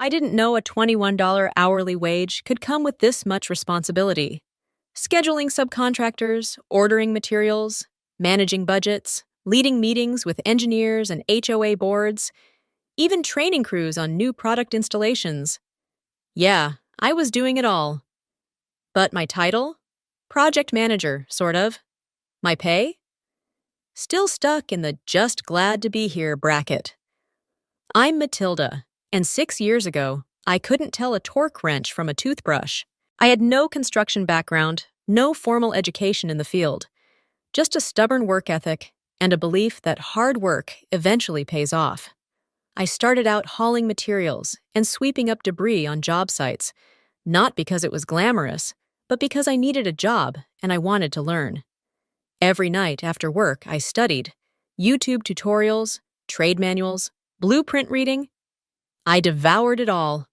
I didn't know a $21 hourly wage could come with this much responsibility. Scheduling subcontractors, ordering materials, managing budgets, leading meetings with engineers and HOA boards, even training crews on new product installations. Yeah, I was doing it all. But my title? Project manager, sort of. My pay? Still stuck in the just glad to be here bracket. I'm Matilda, and 6 years ago, I couldn't tell a torque wrench from a toothbrush. I had no construction background, no formal education in the field, just a stubborn work ethic and a belief that hard work eventually pays off. I started out hauling materials and sweeping up debris on job sites, not because it was glamorous, but because I needed a job and I wanted to learn. Every night after work, I studied YouTube tutorials, trade manuals, blueprint reading. I devoured it all.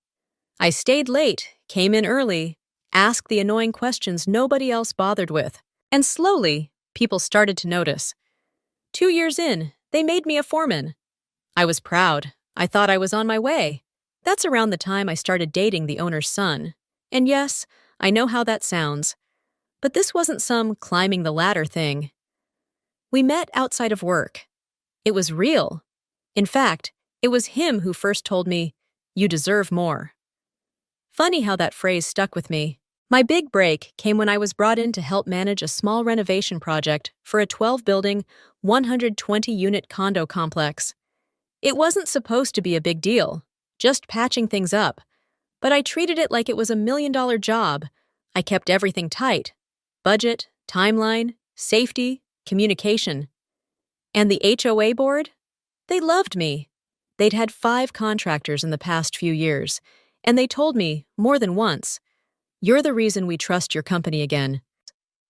I stayed late, came in early, asked the annoying questions nobody else bothered with, and slowly, people started to notice. 2 years in, they made me a foreman. I was proud. I thought I was on my way. That's around the time I started dating the owner's son. And yes, I know how that sounds. But this wasn't some climbing the ladder thing. We met outside of work. It was real. In fact, it was him who first told me, "You deserve more." Funny how that phrase stuck with me. My big break came when I was brought in to help manage a small renovation project for a 12-building, 120-unit condo complex. It wasn't supposed to be a big deal, just patching things up, but I treated it like it was a $1 million job. I kept everything tight: budget, timeline, safety, communication. And the HOA board? They loved me. They'd had 5 contractors in the past few years, and they told me, more than once, "You're the reason we trust your company again."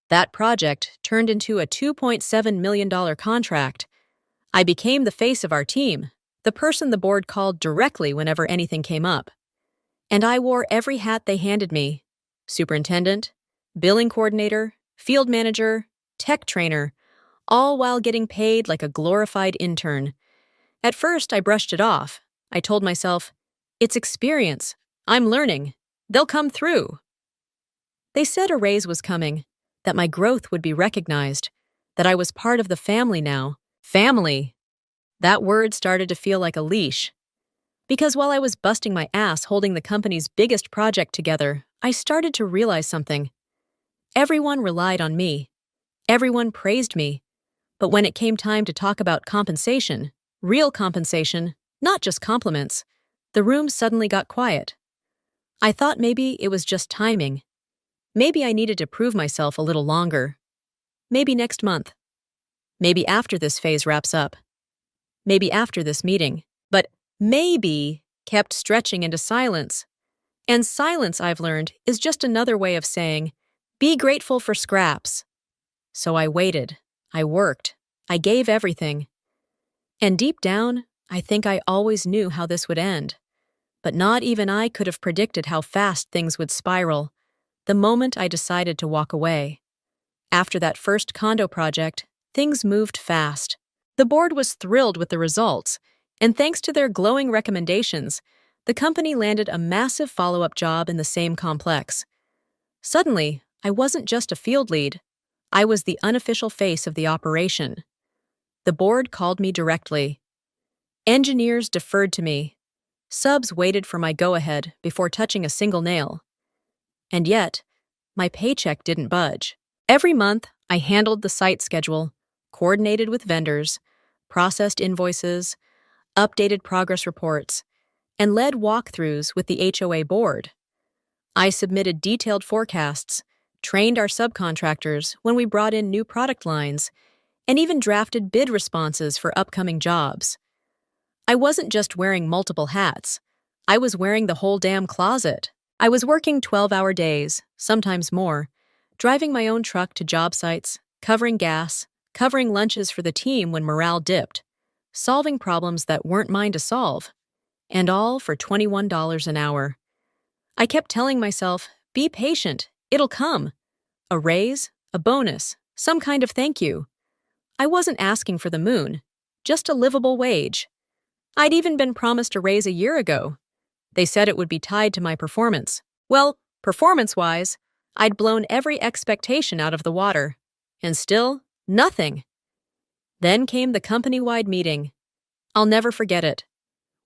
That project turned into a $2.7 million contract. I became the face of our team, the person the board called directly whenever anything came up. And I wore every hat they handed me: superintendent, billing coordinator, field manager, tech trainer, all while getting paid like a glorified intern. At first, I brushed it off. I told myself, "It's experience. I'm learning. They'll come through." They said a raise was coming, that my growth would be recognized, that I was part of the family now. Family. That word started to feel like a leash. Because while I was busting my ass holding the company's biggest project together, I started to realize something. Everyone relied on me. Everyone praised me. But when it came time to talk about compensation, real compensation, not just compliments, the room suddenly got quiet. I thought maybe it was just timing. Maybe I needed to prove myself a little longer. Maybe next month. Maybe after this phase wraps up. Maybe after this meeting. But maybe kept stretching into silence. And silence, I've learned, is just another way of saying, be grateful for scraps. So I waited. I worked. I gave everything. And deep down, I think I always knew how this would end. But not even I could have predicted how fast things would spiral the moment I decided to walk away. After that first condo project, things moved fast. The board was thrilled with the results, and thanks to their glowing recommendations, the company landed a massive follow-up job in the same complex. Suddenly, I wasn't just a field lead. I was the unofficial face of the operation. The board called me directly. Engineers deferred to me. Subs waited for my go-ahead before touching a single nail. And yet, my paycheck didn't budge. Every month, I handled the site schedule, coordinated with vendors, processed invoices, updated progress reports, and led walkthroughs with the HOA board. I submitted detailed forecasts, trained our subcontractors when we brought in new product lines, and even drafted bid responses for upcoming jobs. I wasn't just wearing multiple hats. I was wearing the whole damn closet. I was working 12-hour days, sometimes more, driving my own truck to job sites, covering gas, covering lunches for the team when morale dipped, solving problems that weren't mine to solve, and all for $21 an hour. I kept telling myself, be patient, it'll come. A raise, a bonus, some kind of thank you. I wasn't asking for the moon, just a livable wage. I'd even been promised a raise a year ago. They said it would be tied to my performance. Well, performance-wise, I'd blown every expectation out of the water. And still, nothing. Then came the company-wide meeting. I'll never forget it.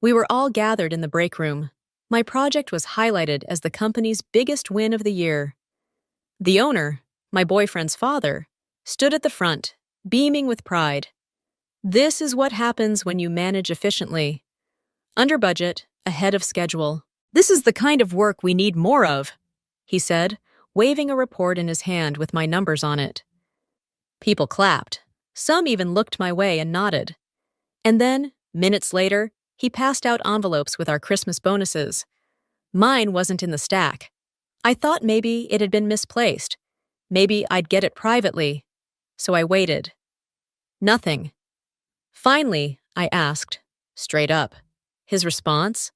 We were all gathered in the break room. My project was highlighted as the company's biggest win of the year. The owner, my boyfriend's father, stood at the front, beaming with pride. This is what happens when you manage efficiently. Under budget, ahead of schedule. This is the kind of work we need more of, he said, waving a report in his hand with my numbers on it. People clapped. Some even looked my way and nodded. And then, minutes later, he passed out envelopes with our Christmas bonuses. Mine wasn't in the stack. I thought maybe it had been misplaced. Maybe I'd get it privately. So I waited. Nothing. Finally, I asked, straight up. His response?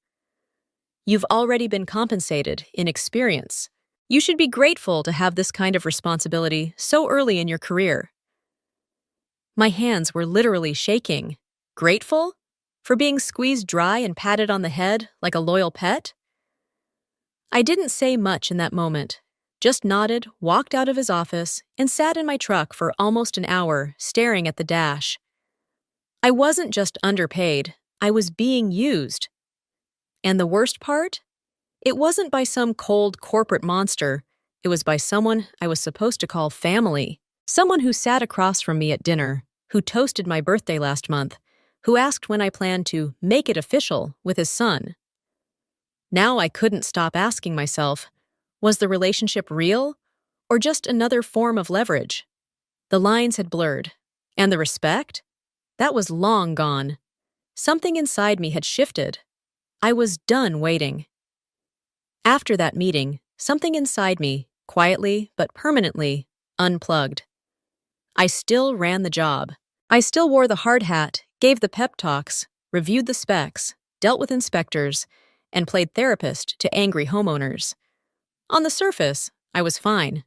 You've already been compensated in experience. You should be grateful to have this kind of responsibility so early in your career. My hands were literally shaking. Grateful? For being squeezed dry and patted on the head like a loyal pet? I didn't say much in that moment, just nodded, walked out of his office, and sat in my truck for almost an hour, staring at the dash. I wasn't just underpaid, I was being used. And the worst part? It wasn't by some cold corporate monster, it was by someone I was supposed to call family. Someone who sat across from me at dinner, who toasted my birthday last month, who asked when I planned to make it official with his son. Now I couldn't stop asking myself, was the relationship real or just another form of leverage? The lines had blurred, and the respect? That was long gone. Something inside me had shifted. I was done waiting. After that meeting, something inside me, quietly but permanently, unplugged. I still ran the job. I still wore the hard hat, gave the pep talks, reviewed the specs, dealt with inspectors, and played therapist to angry homeowners. On the surface, I was fine.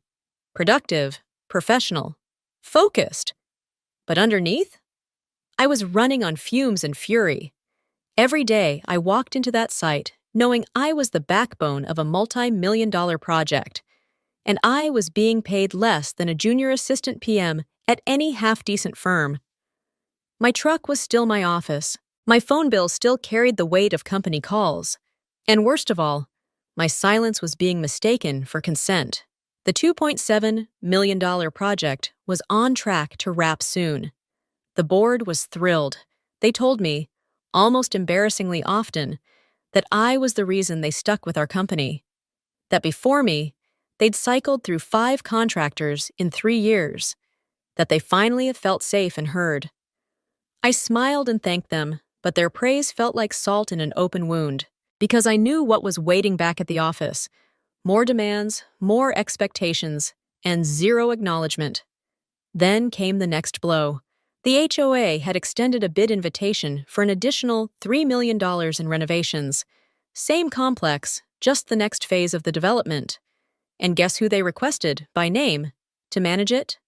Productive, professional, focused. But underneath? I was running on fumes and fury. Every day, I walked into that site knowing I was the backbone of a multi-million-dollar project, and I was being paid less than a junior assistant PM at any half-decent firm. My truck was still my office. My phone bill still carried the weight of company calls. And worst of all, my silence was being mistaken for consent. The $2.7 million project was on track to wrap soon. The board was thrilled. They told me, almost embarrassingly often, that I was the reason they stuck with our company. That before me, they'd cycled through 5 contractors in 3 years. That they finally felt safe and heard. I smiled and thanked them, but their praise felt like salt in an open wound, because I knew what was waiting back at the office. More demands, more expectations, and zero acknowledgement. Then came the next blow. The HOA had extended a bid invitation for an additional $3 million in renovations. Same complex, just the next phase of the development. And guess who they requested, by name, to manage it?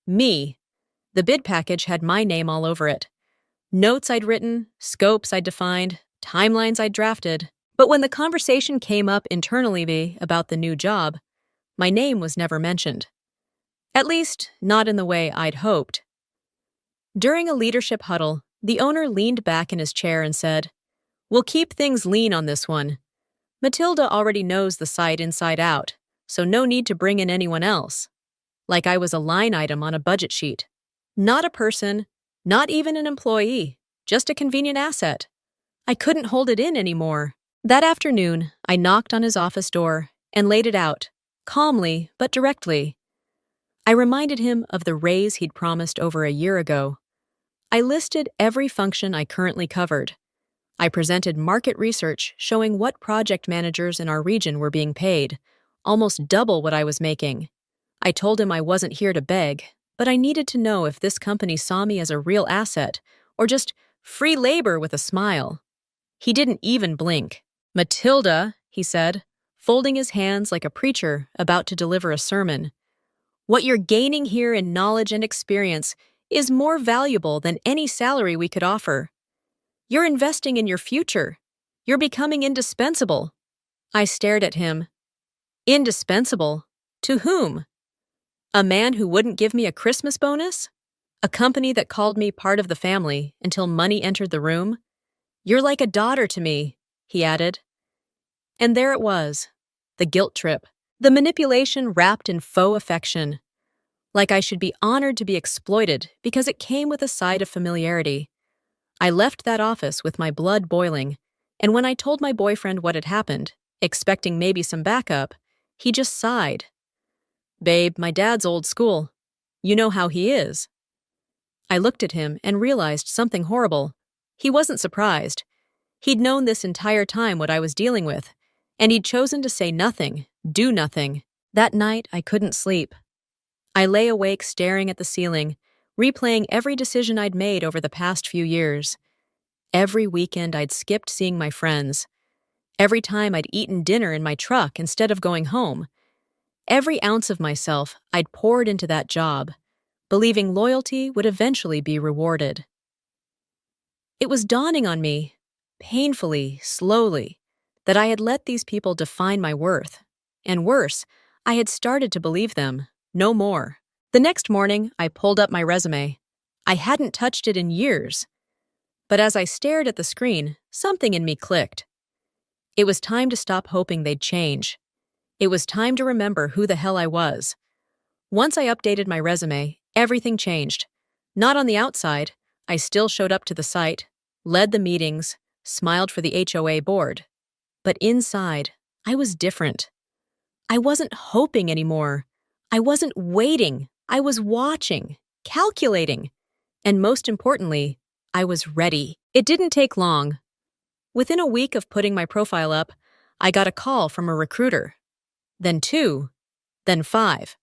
Me. The bid package had my name all over it. Notes I'd written, scopes I'd defined, timelines I'd drafted. But when the conversation came up internally about the new job, my name was never mentioned. At least, not in the way I'd hoped. During a leadership huddle, the owner leaned back in his chair and said, "We'll keep things lean on this one. Matilda already knows the site inside out, so no need to bring in anyone else." Like I was a line item on a budget sheet. Not a person, not even an employee, just a convenient asset. I couldn't hold it in anymore. That afternoon, I knocked on his office door and laid it out, calmly but directly. I reminded him of the raise he'd promised over a year ago. I listed every function I currently covered. I presented market research showing what project managers in our region were being paid, almost double what I was making. I told him I wasn't here to beg, but I needed to know if this company saw me as a real asset or just free labor with a smile. He didn't even blink. "Matilda," he said, folding his hands like a preacher about to deliver a sermon, "what you're gaining here in knowledge and experience is more valuable than any salary we could offer. You're investing in your future. You're becoming indispensable. I stared at him. Indispensable? To whom? A man who wouldn't give me a Christmas bonus? A company that called me part of the family until money entered the room? You're like a daughter to me, he added. And there it was, the guilt trip, the manipulation wrapped in faux affection. Like I should be honored to be exploited because it came with a side of familiarity. I left that office with my blood boiling, and when I told my boyfriend what had happened, expecting maybe some backup, he just sighed. Babe, my dad's old school. You know how he is. I looked at him and realized something horrible. He wasn't surprised. He'd known this entire time what I was dealing with, and he'd chosen to say nothing, do nothing. That night, I couldn't sleep. I lay awake staring at the ceiling, replaying every decision I'd made over the past few years. Every weekend I'd skipped seeing my friends. Every time I'd eaten dinner in my truck instead of going home. Every ounce of myself I'd poured into that job, believing loyalty would eventually be rewarded. It was dawning on me, painfully, slowly, that I had let these people define my worth. And worse, I had started to believe them, no more. The next morning, I pulled up my resume. I hadn't touched it in years. But as I stared at the screen, something in me clicked. It was time to stop hoping they'd change. It was time to remember who the hell I was. Once I updated my resume, everything changed. Not on the outside. I still showed up to the site, led the meetings, smiled for the HOA board. But inside, I was different. I wasn't hoping anymore. I wasn't waiting. I was watching, calculating. And most importantly, I was ready. It didn't take long. Within a week of putting my profile up, I got a call from a recruiter. Then 2, then 5.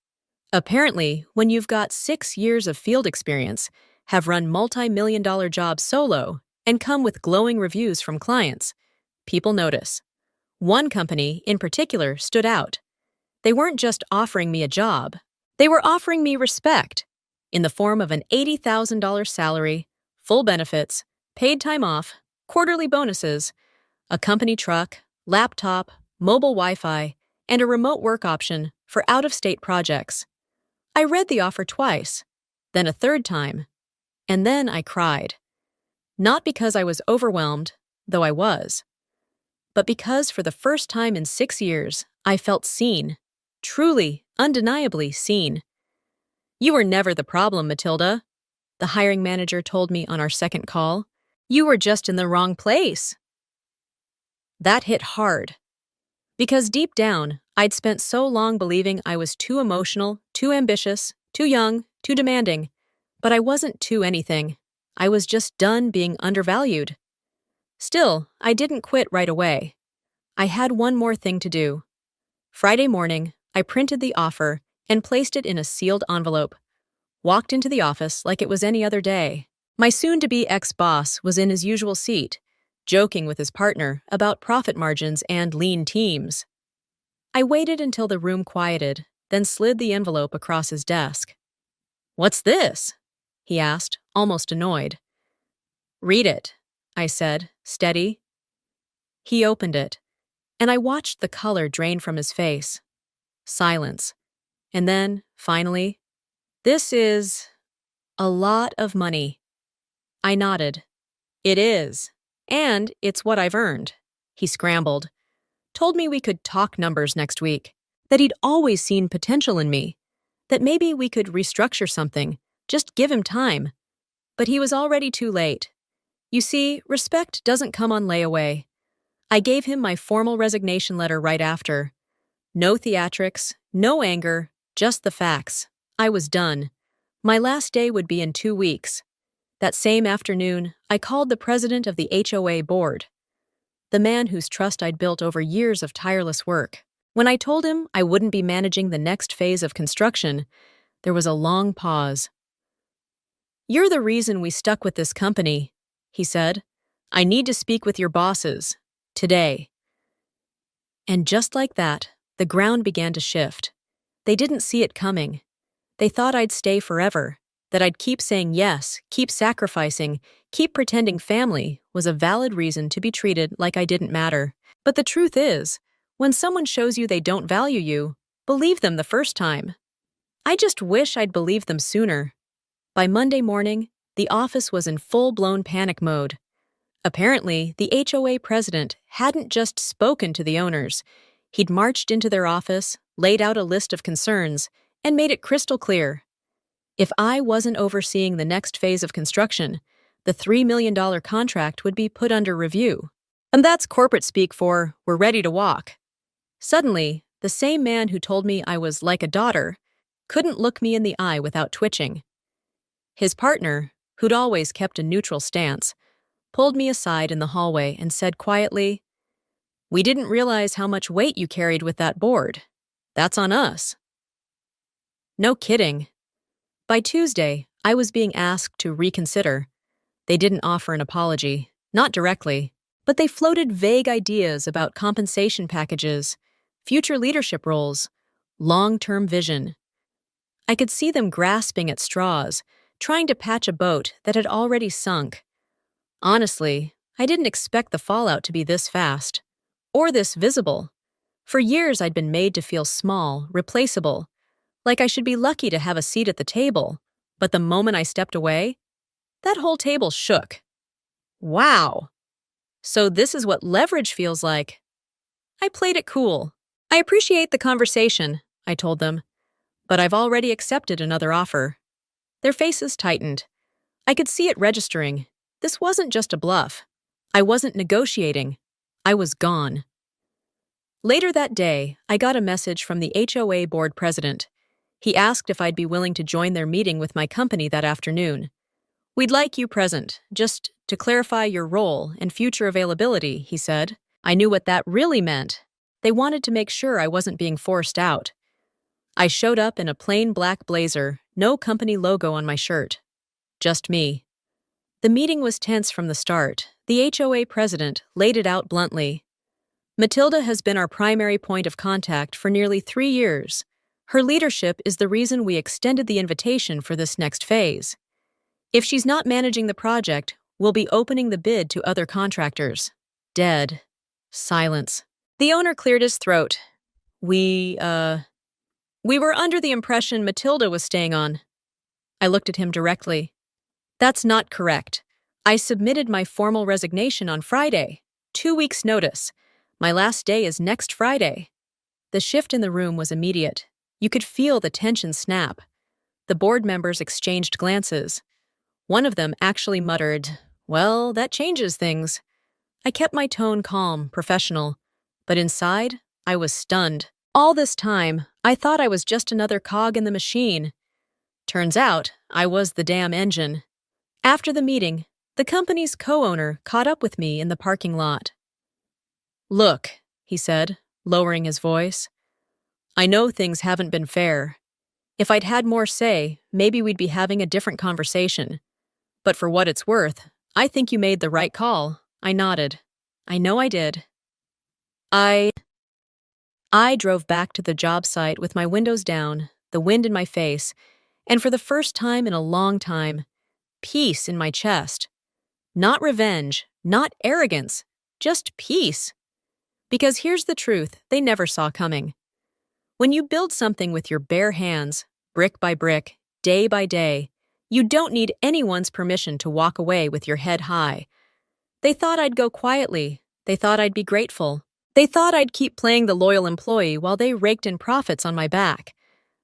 Apparently, when you've got 6 years of field experience, have run multi-million-dollar jobs solo, and come with glowing reviews from clients, people notice. One company, in particular, stood out. They weren't just offering me a job. They were offering me respect, in the form of an $80,000 salary, full benefits, paid time off, quarterly bonuses, a company truck, laptop, mobile Wi-Fi, and a remote work option for out-of-state projects. I read the offer twice, then a third time, and then I cried. Not because I was overwhelmed, though I was, but because for the first time in 6 years, I felt seen, truly, undeniably seen. You were never the problem, Matilda, the hiring manager told me on our second call. You were just in the wrong place. That hit hard. Because deep down, I'd spent so long believing I was too emotional, too ambitious, too young, too demanding. But I wasn't too anything. I was just done being undervalued. Still, I didn't quit right away. I had one more thing to do. Friday morning, I printed the offer and placed it in a sealed envelope. Walked into the office like it was any other day. My soon-to-be ex-boss was in his usual seat, joking with his partner about profit margins and lean teams. I waited until the room quieted, then slid the envelope across his desk. "What's this?" he asked, almost annoyed. "Read it," I said, steady. He opened it, and I watched the color drain from his face. Silence. And then, finally, "This is a lot of money." I nodded. "It is. And it's what I've earned." He scrambled. Told me we could talk numbers next week. That he'd always seen potential in me. That maybe we could restructure something. Just give him time. But he was already too late. You see, respect doesn't come on layaway. I gave him my formal resignation letter right after. No theatrics, no anger, just the facts. I was done. My last day would be in 2 weeks. That same afternoon, I called the president of the HOA board, the man whose trust I'd built over years of tireless work. When I told him I wouldn't be managing the next phase of construction, there was a long pause. "You're the reason we stuck with this company," he said. "I need to speak with your bosses. Today." And just like that, the ground began to shift. They didn't see it coming. They thought I'd stay forever. That I'd keep saying yes, keep sacrificing, keep pretending family was a valid reason to be treated like I didn't matter. But the truth is, when someone shows you they don't value you, believe them the first time. I just wish I'd believed them sooner. By Monday morning, the office was in full-blown panic mode. Apparently, the HOA president hadn't just spoken to the owners. He'd marched into their office, laid out a list of concerns, and made it crystal clear. If I wasn't overseeing the next phase of construction, the $3 million contract would be put under review. And that's corporate speak for, we're ready to walk. Suddenly, the same man who told me I was like a daughter couldn't look me in the eye without twitching. His partner, who'd always kept a neutral stance, pulled me aside in the hallway and said quietly, "We didn't realize how much weight you carried with that board. That's on us." No kidding. By Tuesday, I was being asked to reconsider. They didn't offer an apology, not directly, but they floated vague ideas about compensation packages, future leadership roles, long-term vision. I could see them grasping at straws, trying to patch a boat that had already sunk. Honestly, I didn't expect the fallout to be this fast, or this visible. For years I'd been made to feel small, replaceable, like I should be lucky to have a seat at the table, but the moment I stepped away, that whole table shook. Wow! So this is what leverage feels like. I played it cool. "I appreciate the conversation," I told them, "but I've already accepted another offer." Their faces tightened. I could see it registering. This wasn't just a bluff. I wasn't negotiating. I was gone. Later that day, I got a message from the HOA board president. He asked if I'd be willing to join their meeting with my company that afternoon. "We'd like you present, just to clarify your role and future availability," he said. I knew what that really meant. They wanted to make sure I wasn't being forced out. I showed up in a plain black blazer, no company logo on my shirt. Just me. The meeting was tense from the start. The HOA president laid it out bluntly. "Matilda has been our primary point of contact for nearly 3 years. Her leadership is the reason we extended the invitation for this next phase. If she's not managing the project, we'll be opening the bid to other contractors." Dead. Silence. The owner cleared his throat. We were under the impression Matilda was staying on." I looked at him directly. "That's not correct. I submitted my formal resignation on Friday. 2 weeks' notice. My last day is next Friday." The shift in the room was immediate. You could feel the tension snap. The board members exchanged glances. One of them actually muttered, "Well, that changes things." I kept my tone calm, professional, but inside, I was stunned. All this time, I thought I was just another cog in the machine. Turns out, I was the damn engine. After the meeting, the company's co-owner caught up with me in the parking lot. "Look," he said, lowering his voice, "I know things haven't been fair. If I'd had more say, maybe we'd be having a different conversation. But for what it's worth, I think you made the right call." I nodded. "I know I did." I drove back to the job site with my windows down, the wind in my face, and for the first time in a long time, peace in my chest. Not revenge, not arrogance, just peace. Because here's the truth they never saw coming. When you build something with your bare hands, brick by brick, day by day, you don't need anyone's permission to walk away with your head high. They thought I'd go quietly. They thought I'd be grateful. They thought I'd keep playing the loyal employee while they raked in profits on my back.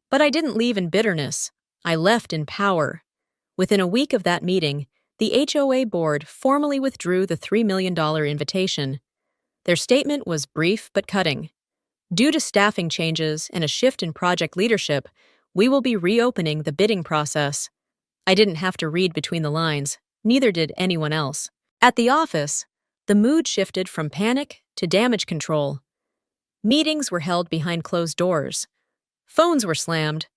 But I didn't leave in bitterness. I left in power. Within a week of that meeting, the HOA board formally withdrew the $3 million invitation. Their statement was brief but cutting. "Due to staffing changes and a shift in project leadership, we will be reopening the bidding process." I didn't have to read between the lines. Neither did anyone else. At the office, the mood shifted from panic to damage control. Meetings were held behind closed doors. Phones were slammed.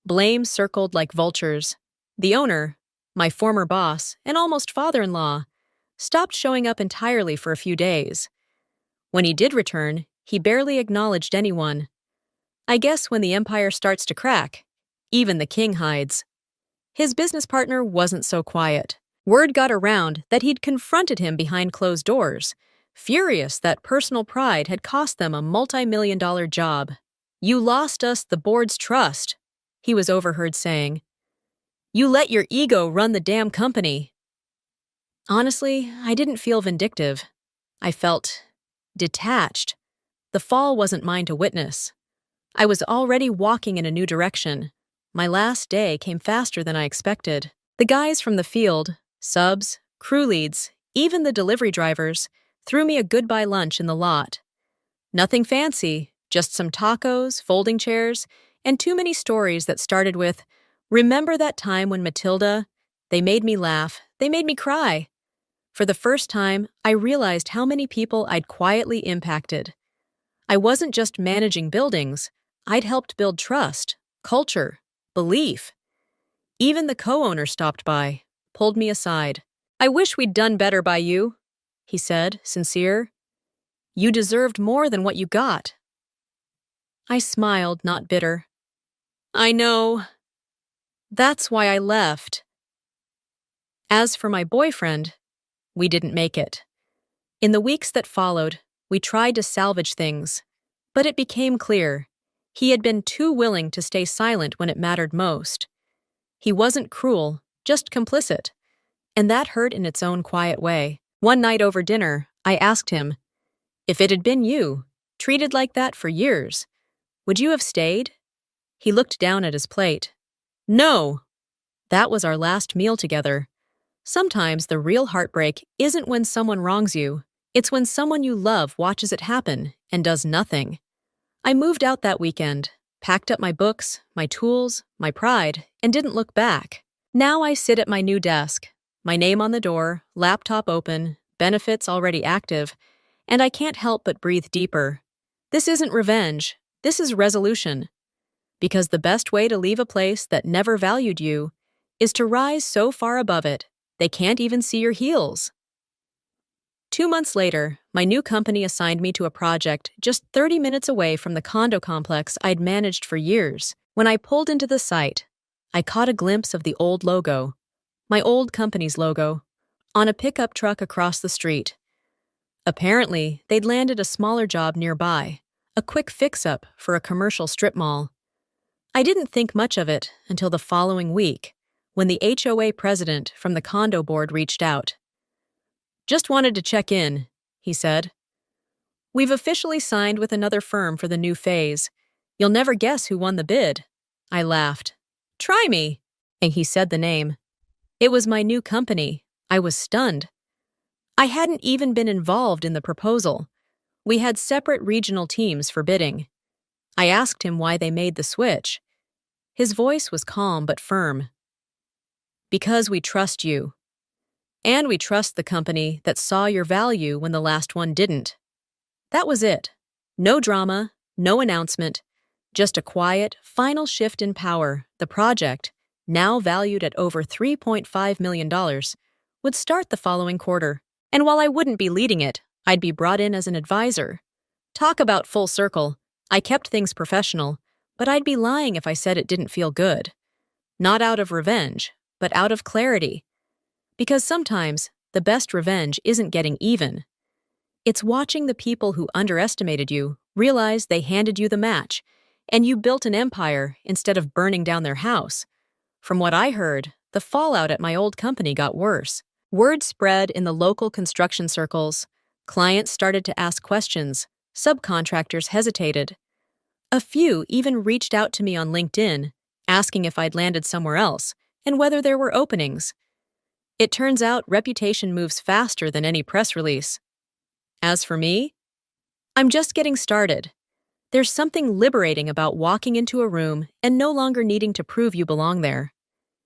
Blame circled like vultures. The owner, my former boss and almost father-in-law, stopped showing up entirely for a few days. When he did return, he barely acknowledged anyone. I guess when the empire starts to crack, even the king hides. His business partner wasn't so quiet. Word got around that he'd confronted him behind closed doors, furious that personal pride had cost them a multi-million-dollar job. "You lost us the board's trust," he was overheard saying. "You let your ego run the damn company." Honestly, I didn't feel vindictive. I felt detached. The fall wasn't mine to witness. I was already walking in a new direction. My last day came faster than I expected. The guys from the field, subs, crew leads, even the delivery drivers, threw me a goodbye lunch in the lot. Nothing fancy, just some tacos, folding chairs, and too many stories that started with, "Remember that time when Matilda?" They made me laugh. They made me cry. For the first time, I realized how many people I'd quietly impacted. I wasn't just managing buildings. I'd helped build trust, culture, belief. Even the co-owner stopped by, pulled me aside. "I wish we'd done better by you," he said, sincere. "You deserved more than what you got." I smiled, not bitter. "I know. That's why I left." As for my boyfriend, we didn't make it. In the weeks that followed, we tried to salvage things, but it became clear he had been too willing to stay silent when it mattered most. He wasn't cruel, just complicit, and that hurt in its own quiet way. One night over dinner, I asked him, "If it had been you, treated like that for years, would you have stayed?" He looked down at his plate. "No." That was our last meal together. Sometimes the real heartbreak isn't when someone wrongs you, it's when someone you love watches it happen and does nothing. I moved out that weekend, packed up my books, my tools, my pride, and didn't look back. Now I sit at my new desk, my name on the door, laptop open, benefits already active, and I can't help but breathe deeper. This isn't revenge, this is resolution. Because the best way to leave a place that never valued you is to rise so far above it they can't even see your heels. 2 months later, my new company assigned me to a project just 30 minutes away from the condo complex I'd managed for years. When I pulled into the site, I caught a glimpse of the old logo, my old company's logo, on a pickup truck across the street. Apparently, they'd landed a smaller job nearby, a quick fix-up for a commercial strip mall. I didn't think much of it until the following week, when the HOA president from the condo board reached out. "Just wanted to check in," he said. "We've officially signed with another firm for the new phase. You'll never guess who won the bid." I laughed. "Try me," and he said the name. It was my new company. I was stunned. I hadn't even been involved in the proposal. We had separate regional teams for bidding. I asked him why they made the switch. His voice was calm but firm. "Because we trust you. And we trust the company that saw your value when the last one didn't." That was it. No drama, no announcement, just a quiet, final shift in power. The project, now valued at over $3.5 million, would start the following quarter. And while I wouldn't be leading it, I'd be brought in as an advisor. Talk about full circle. I kept things professional, but I'd be lying if I said it didn't feel good. Not out of revenge, but out of clarity. Because sometimes, the best revenge isn't getting even. It's watching the people who underestimated you realize they handed you the match, and you built an empire instead of burning down their house. From what I heard, the fallout at my old company got worse. Word spread in the local construction circles. Clients started to ask questions. Subcontractors hesitated. A few even reached out to me on LinkedIn, asking if I'd landed somewhere else and whether there were openings. It turns out reputation moves faster than any press release. As for me, I'm just getting started. There's something liberating about walking into a room and no longer needing to prove you belong there.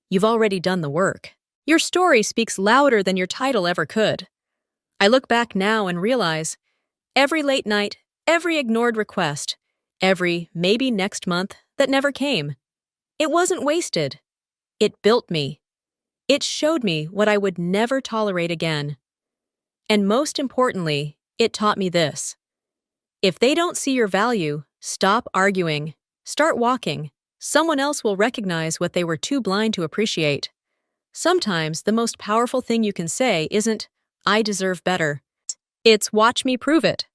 You've already done the work. Your story speaks louder than your title ever could. I look back now and realize every late night, every ignored request, every maybe next month that never came. It wasn't wasted. It built me. It showed me what I would never tolerate again. And most importantly, it taught me this. If they don't see your value, stop arguing. Start walking. someone else will recognize what they were too blind to appreciate. Sometimes the most powerful thing you can say isn't, "I deserve better." It's, "Watch me prove it."